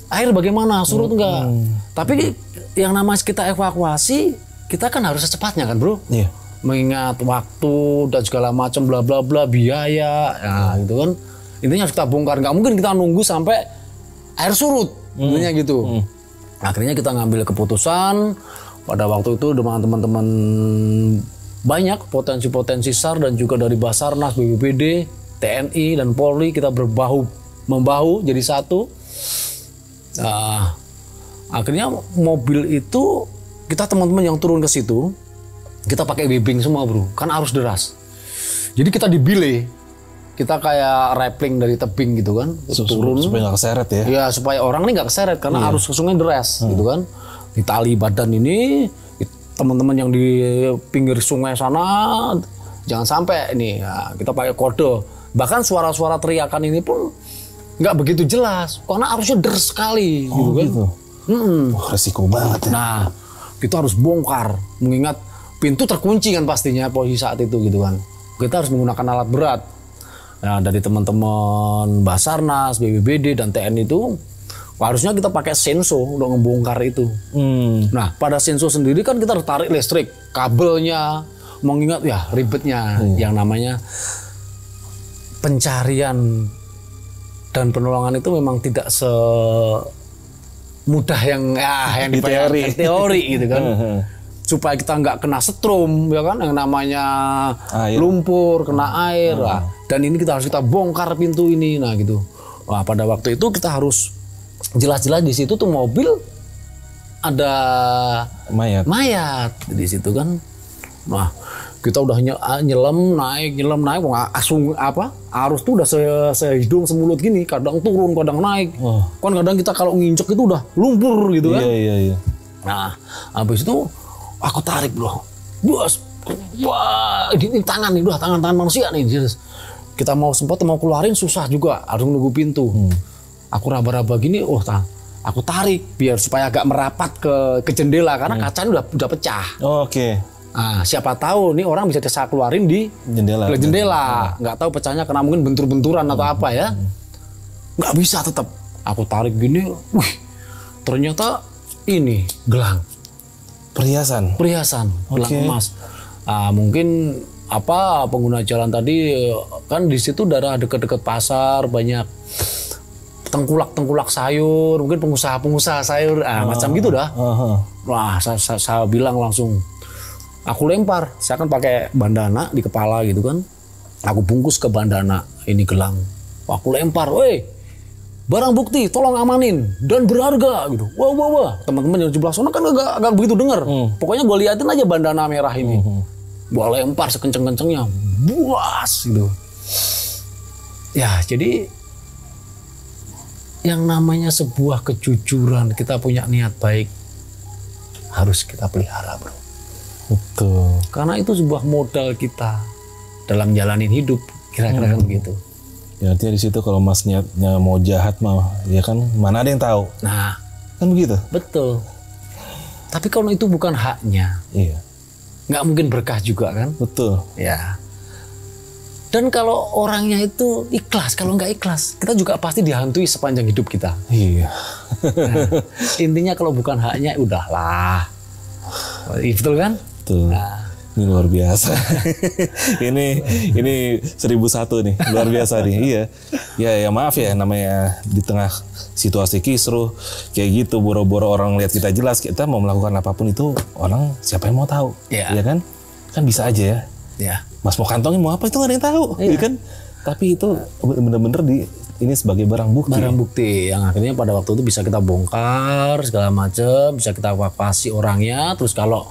A: air bagaimana? Surut enggak? Tapi yang namanya kita evakuasi, kita kan harus secepatnya kan, Bro? Iya. Mengingat waktu dan segala macam bla bla bla, biaya, ya gitu kan. Intinya harus kita bongkar, nggak mungkin kita nunggu sampai air surut, intinya gitu. Akhirnya kita ngambil keputusan pada waktu itu dengan teman-teman banyak potensi-potensi SAR dan juga dari Basarnas, BPBD, TNI dan Polri, kita membahu jadi satu. Akhirnya mobil itu kita teman-teman yang turun ke situ, kita pakai webbing semua bro, kan arus deras. Jadi kita dibile, kita kayak rappling dari tebing gitu kan, turun
B: supaya nggak keseret ya?
A: Iya supaya orang ini nggak keseret karena arus ke sungai deras gitu kan. Di tali badan ini teman-teman yang di pinggir sungai sana jangan sampai ini ya, kita pakai kode. Bahkan suara-suara teriakan ini pun nggak begitu jelas karena arusnya deras sekali gitu kan. Gitu.
B: Resiko banget ya.
A: Nah kita harus bongkar mengingat pintu terkunci kan pastinya posisi saat itu gitu kan. Kita harus menggunakan alat berat. Nah dari teman-teman Basarnas, BPBD dan TNI itu Harusnya kita pakai senso untuk ngebongkar itu. Nah, pada senso sendiri kan kita harus tarik listrik, kabelnya, mengingat ya ribetnya yang namanya pencarian dan penolongan itu memang tidak semudah yang
B: di
A: teori gitu kan. Supaya kita nggak kena setrum ya kan, yang namanya lumpur, kena air lah. Dan ini harus kita bongkar pintu ini, nah gitu. Wah, pada waktu itu kita harus jelas-jelas di situ tuh mobil ada mayat di situ kan. Nah, kita udah nyelam naik, langsung arus tuh udah sehidung semulut gini, kadang turun, kadang naik. Kan kadang kita kalau nginjek itu udah lumpur gitu kan.
B: Iya.
A: Nah, habis itu aku tarik bro, bos, wah ini tangan nih, udah tangan manusia nih. Kita mau keluarin susah juga, harus nunggu pintu. Aku raba-raba gini, aku tarik biar supaya agak merapat ke jendela karena kacanya udah pecah.
B: Oke.
A: Nah, siapa tahu nih orang bisa saya keluarin di jendela. Nggak tahu pecahnya karena mungkin bentur-benturan atau apa ya. Nggak bisa tetap. Aku tarik gini, ternyata ini gelang. Perhiasan gelang emas. Mungkin pengguna jalan tadi kan di situ daerah dekat-dekat pasar banyak tengkulak sayur, mungkin pengusaha sayur, macam gitu dah. Wah, saya bilang langsung, aku lempar. Saya kan pakai bandana di kepala gitu kan. Aku bungkus ke bandana ini gelang. Aku lempar, barang bukti, tolong amanin dan berharga gitu. Wah. Teman-teman yang di sebelah sana kan agak begitu dengar. Pokoknya gue liatin aja bandana merah ini. Gue lempar sekenceng-kencengnya, buas gitu. Ya, jadi yang namanya sebuah kejujuran, kita punya niat baik harus kita pelihara, bro.
B: Betul.
A: Karena itu sebuah modal kita dalam jalanin hidup, kira-kira kan begitu.
B: Ya artinya di situ kalau mas niatnya mau jahat ya kan mana ada yang tahu.
A: Nah,
B: kan begitu.
A: Betul. Tapi kalau itu bukan haknya, nggak mungkin berkah juga kan.
B: Betul.
A: Ya. Dan kalau orangnya itu ikhlas, kalau nggak ikhlas, kita juga pasti dihantui sepanjang hidup kita.
B: Iya.
A: Nah, intinya kalau bukan haknya, udahlah. Betul kan?
B: Betul. Nah. Ini luar biasa. ini 1001 nih, luar biasa nih. Iya. Ya maaf ya, namanya di tengah situasi kisruh kayak gitu, boro-boro orang lihat kita jelas, kita mau melakukan apapun itu orang siapa yang mau tahu? Iya kan? Kan bisa aja ya.
A: Iya.
B: Mas mau kantongin mau apa itu nggak ada yang tahu, ya kan? Tapi itu bener-bener ini sebagai barang bukti.
A: Barang bukti yang akhirnya pada waktu itu bisa kita bongkar segala macam, bisa kita evakuasi orangnya. Terus kalau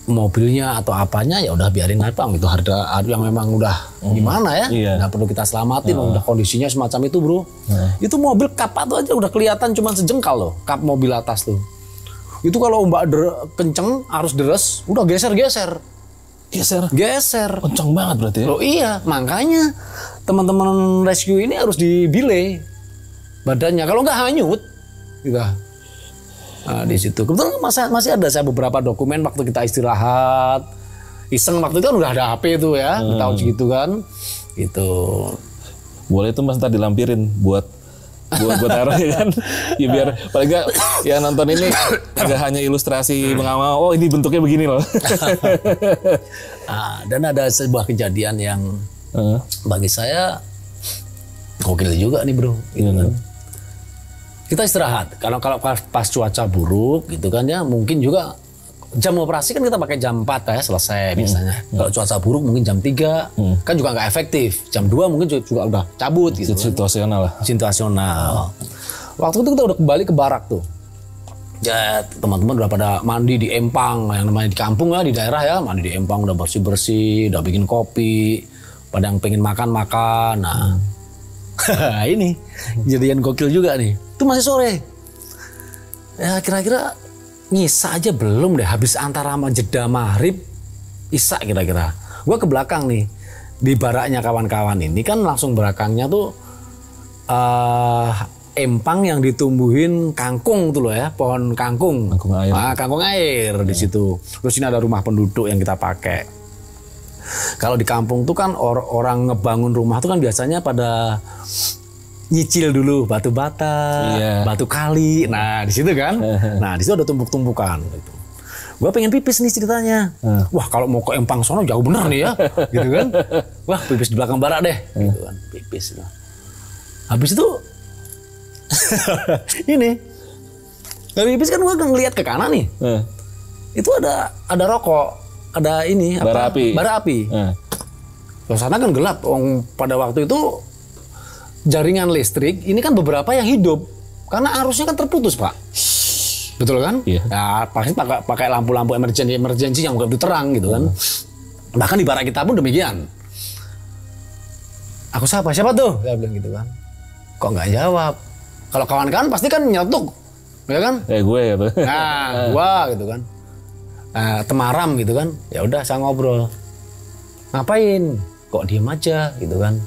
A: mobilnya atau apanya ya udah biarin aja, itu harga yang memang udah gimana ya, nggak perlu kita selamatin, udah kondisinya semacam itu bro. Itu mobil kap itu aja udah kelihatan cuma sejengkal loh, kap mobil atas tuh. Itu kalau ombak kenceng, arus deres, udah geser.
B: Kenceng banget berarti ya?
A: Loh iya, makanya teman-teman rescue ini harus dibelai badannya, kalau nggak hanyut gitu. Nah, di situ kebetulan masih ada saya beberapa dokumen waktu kita istirahat iseng, waktu itu kan udah ada HP itu ya, tahun segitu kan itu.
B: Boleh itu mas ntar dilampirin buat taruh ya kan, ya biar paling nggak yang nonton ini agak hanya ilustrasi mengamal, ini bentuknya begini loh.
A: Dan ada sebuah kejadian yang bagi saya gokil juga nih bro, gitu kan. Kita istirahat, kalau pas cuaca buruk gitu kan ya, mungkin juga jam operasi kan kita pakai jam 4 ya selesai biasanya. Kalau cuaca buruk mungkin jam 3 kan juga nggak efektif. Jam 2 mungkin juga udah cabut gitu.
B: Situasional.
A: Waktu itu kita udah kembali ke barak tuh. Ya teman-teman udah pada mandi di empang, yang namanya di kampung ya, di daerah ya, mandi di empang udah bersih-bersih, udah bikin kopi, pada yang pengen makan. Nah, ini kejadian gokil juga nih. Itu masih sore. Ya kira-kira Nyisa aja belum deh, habis antara jeda maghrib isya kira-kira. Gue ke belakang nih, di baraknya kawan-kawan ini kan langsung belakangnya tuh empang yang ditumbuhin kangkung tuh loh ya, pohon kangkung.
B: Kangkung air.
A: Kangkung air di situ. Terus ini ada rumah penduduk yang kita pakai. Kalau di kampung tuh kan orang ngebangun rumah tuh kan biasanya pada nyicil dulu batu bata, batu kali. Nah, di situ kan. Nah, di situ ada tumpuk-tumpukan gitu. Gua pengen pipis nih ceritanya. Wah, kalau mau ke Empang sono jauh bener nih ya. Gitu kan. Wah, pipis di belakang barak deh. Gitu kan. Pipis. Habis itu ini. Habis pipis kan gua ngeliat ke kanan nih. Itu ada rokok, ada ini
B: bara api.
A: Bara api. Suasana kan gelap. Pada waktu itu jaringan listrik ini kan beberapa yang hidup karena arusnya kan terputus, Pak. Betul kan?
B: Iya.
A: Ya, pasti pakai lampu-lampu emergency yang begitu terang gitu kan. Bahkan di barak kita pun demikian. Aku siapa tuh? Saya bilang gitu kan. Kok nggak jawab? Kalau kawan-kawan pasti kan nyetuk, ya kan?
B: Gue gitu.
A: Nah, gua gitu kan. Temaram gitu kan. Ya udah, saya ngobrol. Ngapain? Kok diem aja gitu kan?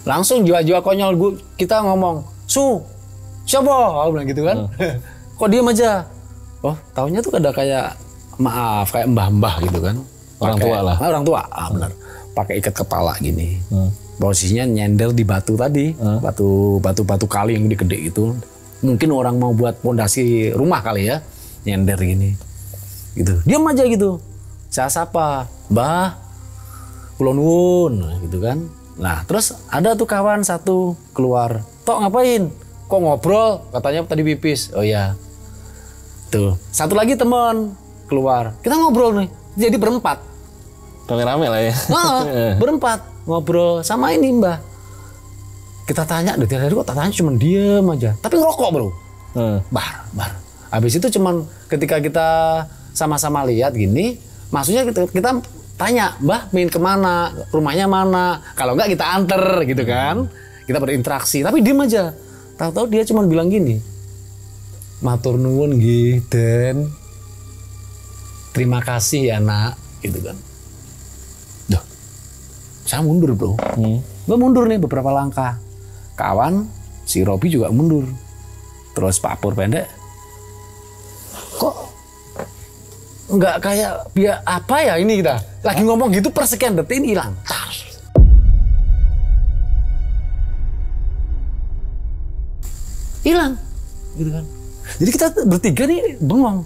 A: Langsung jiwa-jiwa konyol kita ngomong, siapa? Aku bilang gitu kan. Kok diem aja? Oh, taunya tuh ada kayak kayak mbah-mbah gitu kan.
B: Orang tua lah.
A: Orang tua, benar. Pakai ikat kepala gini. Posisinya nyender di batu tadi, batu kali yang gede-gede itu. Mungkin orang mau buat pondasi rumah kali ya, nyender gini. Gitu. Diam aja gitu. Saya sapa, Mbah, kula nuwun, gitu kan. Nah, terus ada tuh kawan satu keluar. Tok ngapain? Kok ngobrol? Katanya tadi pipis. Oh iya. Tuh, satu lagi teman keluar. Kita ngobrol nih. Jadi berempat.
B: Rame-rame lah ya.
A: Berempat ngobrol sama ini Mbah. Kita tanya, dari tadi kok tanya cuma diem aja. Tapi ngerokok bro. Bar. Habis itu cuman ketika kita sama-sama lihat gini, maksudnya kita tanya, Mbah main kemana, rumahnya mana. Kalau enggak kita anter gitu kan. Kita berinteraksi, tapi diem aja. Tahu-tahu dia cuma bilang gini, matur nuwun nggih Den, terima kasih ya nak, gitu kan. Duh, saya mundur bro. Gue mundur nih beberapa langkah. Kawan, si Robi juga mundur. Terus Pak Pur pendek, kok nggak kayak biar apa ya ini kita lagi ngomong gitu persekian detik ini hilang. Hilang, gitu kan. Jadi kita bertiga nih bengong.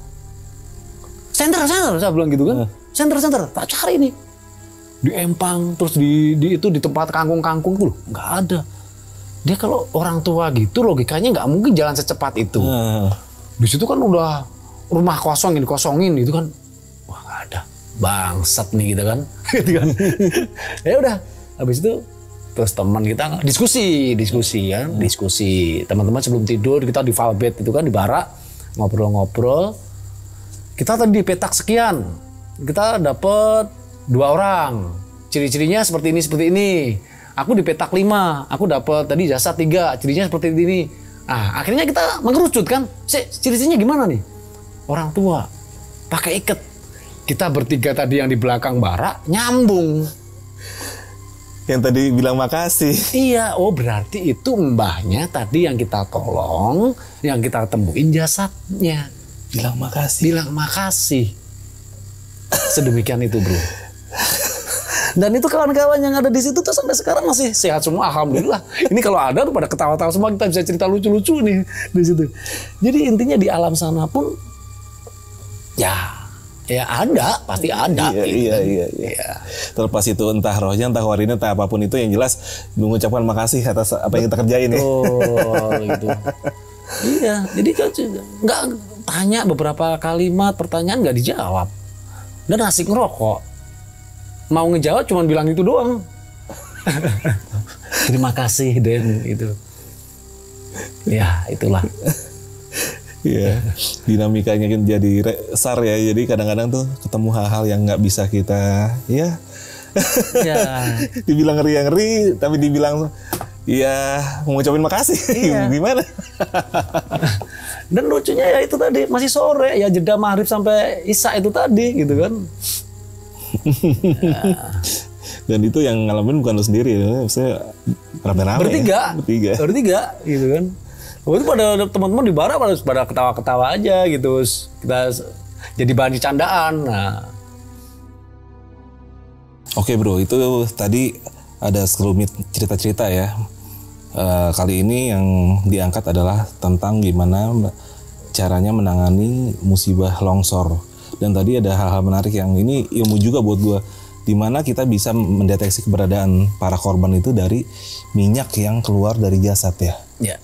A: Center, saya bilang gitu kan. Center, tak cari nih. Di Empang, terus di tempat kangkung-kangkung tuh nggak ada. Dia kalau orang tua gitu logikanya nggak mungkin jalan secepat itu. Di situ kan udah rumah kosong dikosongin gitu kan. Wah nggak ada. Bangsat nih gitu kan. Gitu kan. Ya udah, habis itu terus teman kita diskusi ya, diskusi. Teman-teman sebelum tidur kita di Valbet itu kan di barak ngobrol-ngobrol. Kita tadi di petak sekian. Kita dapat 2 orang. Ciri-cirinya seperti ini. Aku di petak 5. Aku dapat tadi jasad 3. Cirinya seperti ini. Nah, akhirnya kita mengerucut kan. Ciri-cirinya gimana nih? Orang tua pakai iket. Kita bertiga tadi yang di belakang barak nyambung.
B: Yang tadi bilang makasih.
A: Iya, oh berarti itu mbahnya tadi yang kita tolong, yang kita temuin jasadnya.
B: Bilang makasih.
A: Sedemikian itu bro. Dan itu kawan-kawan yang ada di situ tuh sampai sekarang masih sehat semua, alhamdulillah. Ini kalau ada tuh pada ketawa-tawa semua, kita bisa cerita lucu-lucu nih di situ. Jadi intinya di alam sana pun ya ada, pasti ada.
B: Iya. Terlepas itu entah rohnya, entah warinya, entah apapun itu, yang jelas mengucapkan makasih atas apa yang kita kerjain ya.
A: Oh, gitu. Iya, jadi kan nggak tanya beberapa kalimat pertanyaan nggak dijawab. Dan asik ngerokok. Mau ngejawab cuma bilang itu doang. Terima kasih Den itu. Ya, itulah.
B: Iya, dinamikanya kan jadi besar ya. Jadi kadang-kadang tuh ketemu hal-hal yang nggak bisa kita, ya. Dibilang ngeri, tapi dibilang, ya mau ngucapin makasih. Iya. Gimana?
A: Dan lucunya ya itu tadi masih sore ya, jeda maghrib sampai isya itu tadi gitu kan.
B: Dan itu yang ngalamin bukan lo sendiri, maksudnya rame-rame. Bertiga, gitu kan. Waktu itu pada teman-teman di barak pada ketawa-ketawa aja gitu. Kita jadi bahan candaan. Nah. Oke bro, itu tadi ada sekelumit cerita-cerita ya. Kali ini yang diangkat adalah tentang gimana caranya menangani musibah longsor. Dan tadi ada hal-hal menarik yang ini ilmu juga buat gue, dimana kita bisa mendeteksi keberadaan para korban itu dari minyak yang keluar dari jasad ya.
A: Ya.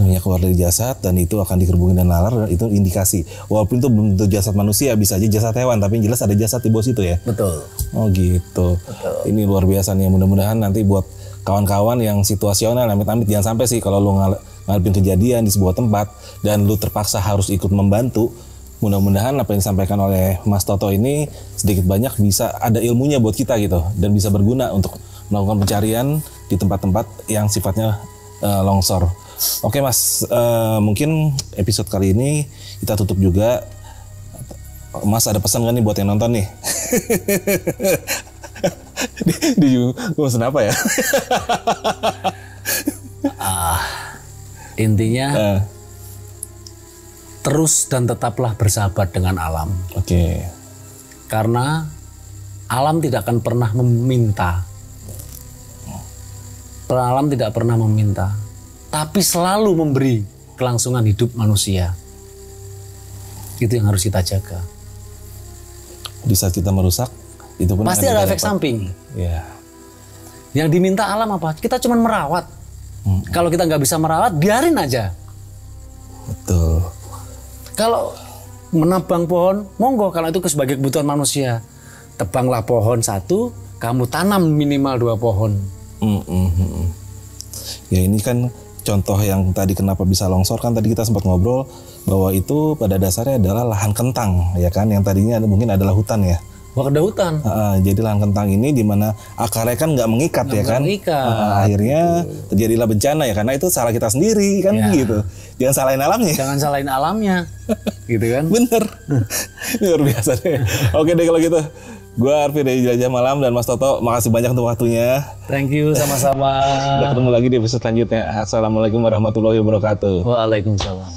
B: Minyak keluar dari jasad dan itu akan dikerubungin dan lalar, itu indikasi. Walaupun itu belum tentu jasad manusia, bisa aja jasad hewan, tapi yang jelas ada jasad di bawah situ ya.
A: Betul.
B: Oh gitu.
A: Betul.
B: Ini luar biasa nih. Mudah-mudahan nanti buat kawan-kawan yang situasional, amit-amit jangan sampai sih kalau lu ngadepin kejadian di sebuah tempat dan lu terpaksa harus ikut membantu. Mudah-mudahan apa yang disampaikan oleh Mas Toto ini sedikit banyak bisa ada ilmunya buat kita gitu dan bisa berguna untuk melakukan pencarian di tempat-tempat yang sifatnya longsor. Oke Mas, mungkin episode kali ini kita tutup juga. Mas ada pesan gak nih buat yang nonton nih? Di pesan apa ya?
A: Intinya terus dan tetaplah bersahabat dengan alam.
B: Oke.
A: Karena alam tidak akan pernah meminta. Alam tidak pernah meminta, tapi selalu memberi kelangsungan hidup manusia. Itu yang harus kita jaga.
B: Di saat kita merusak, itu pun
A: pasti ada efek samping.
B: Ya.
A: Yang diminta alam apa? Kita cuma merawat. Kalau kita nggak bisa merawat, biarin aja.
B: Betul.
A: Kalau menebang pohon, monggo kalau itu sebagai kebutuhan manusia. Tebanglah pohon 1, kamu tanam minimal 2 pohon.
B: Ya ini kan contoh yang tadi kenapa bisa longsor kan tadi kita sempat ngobrol bahwa itu pada dasarnya adalah lahan kentang ya kan, yang tadinya mungkin adalah hutan ya.
A: Wah, ada hutan.
B: Jadi lahan kentang ini di mana akarnya kan nggak mengikat ya kan. Akhirnya terjadilah bencana ya karena itu salah kita sendiri kan gitu. Jangan salahin alamnya.
A: Jangan salahin alamnya. Gitu kan.
B: Bener. Luar biasa deh. Oke deh kalau gitu. Gue Arfi dari Jelajah Malam dan Mas Toto, makasih banyak untuk waktunya.
A: Thank you, sama-sama.
B: Kita ketemu lagi di episode selanjutnya. Assalamualaikum warahmatullahi wabarakatuh.
A: Waalaikumsalam.